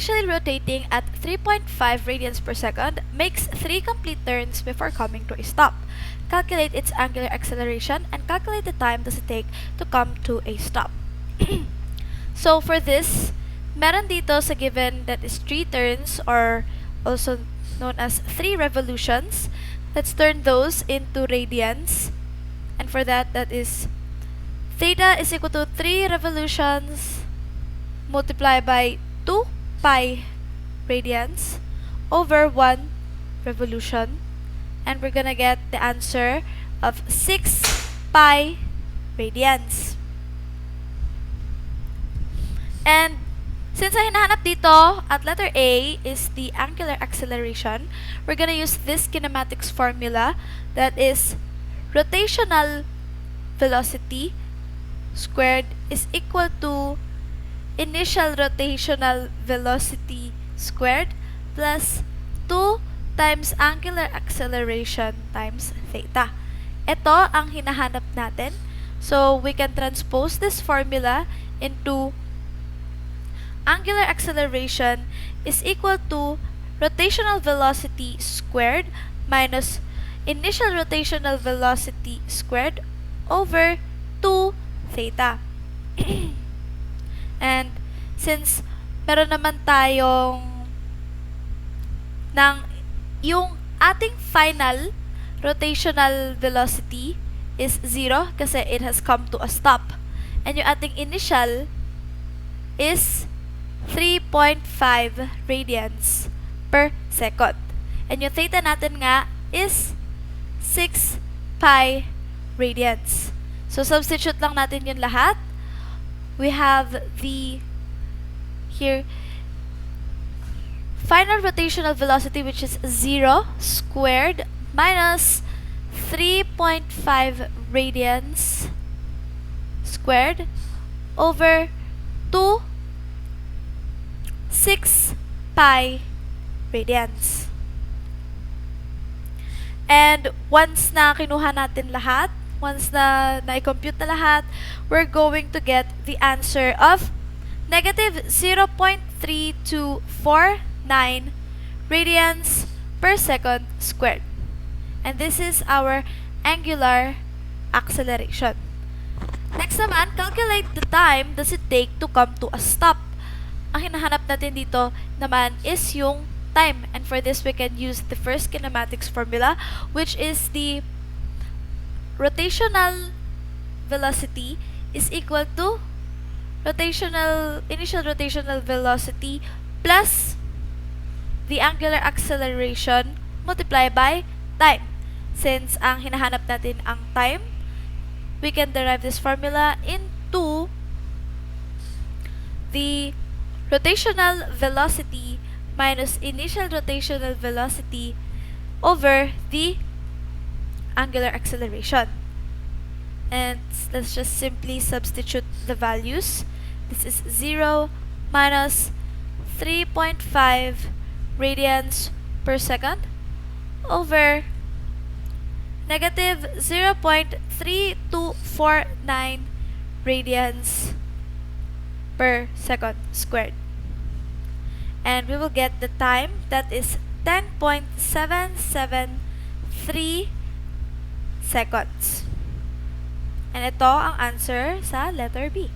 initially rotating at 3.5 radians per second, makes 3 complete turns before coming to a stop. Calculate its angular acceleration and calculate the time does it take to come to a stop. So for this, meron dito sa given that is 3 turns or also known as 3 revolutions. Let's turn those into radians. And for that, that is theta is equal to 3 revolutions multiplied by 2 pi radians over 1 revolution. And we're gonna get the answer of 6 pi radians. And since ang hinahanap dito at letter A is the angular acceleration, we're gonna use this kinematics formula that is rotational velocity squared is equal to initial rotational velocity squared plus 2 times angular acceleration times theta. Ito ang hinahanap natin. So we can transpose this formula into angular acceleration is equal to rotational velocity squared minus initial rotational velocity squared over 2 theta. And since meron naman tayong yung ating final rotational velocity is 0 kasi it has come to a stop. And yung ating initial is 3.5 radians per second. And yung theta natin nga is 6 pi radians. So, substitute lang natin yun lahat. We have the here final rotational velocity which is 0 squared minus 3.5 radians squared over 2 6 pi radians. And once na kinuha natin lahat, once na na-compute na lahat, we're going to get the answer of negative 0.3249 radians per second squared. And this is our angular acceleration. Next naman, calculate the time does it take to come to a stop. Ang hinahanap natin dito naman is yung time. And for this, we can use the first kinematics formula, which is the rotational velocity is equal to initial rotational velocity plus the angular acceleration multiplied by time. Since ang hinahanap natin ang time, we can derive this formula into the rotational velocity minus initial rotational velocity over the angular acceleration. And let's just simply substitute the values. This is 0 minus 3.5 radians per second over negative 0.3249 radians per second squared. And we will get the time that is 10.773 seconds. And ito ang answer sa letter B.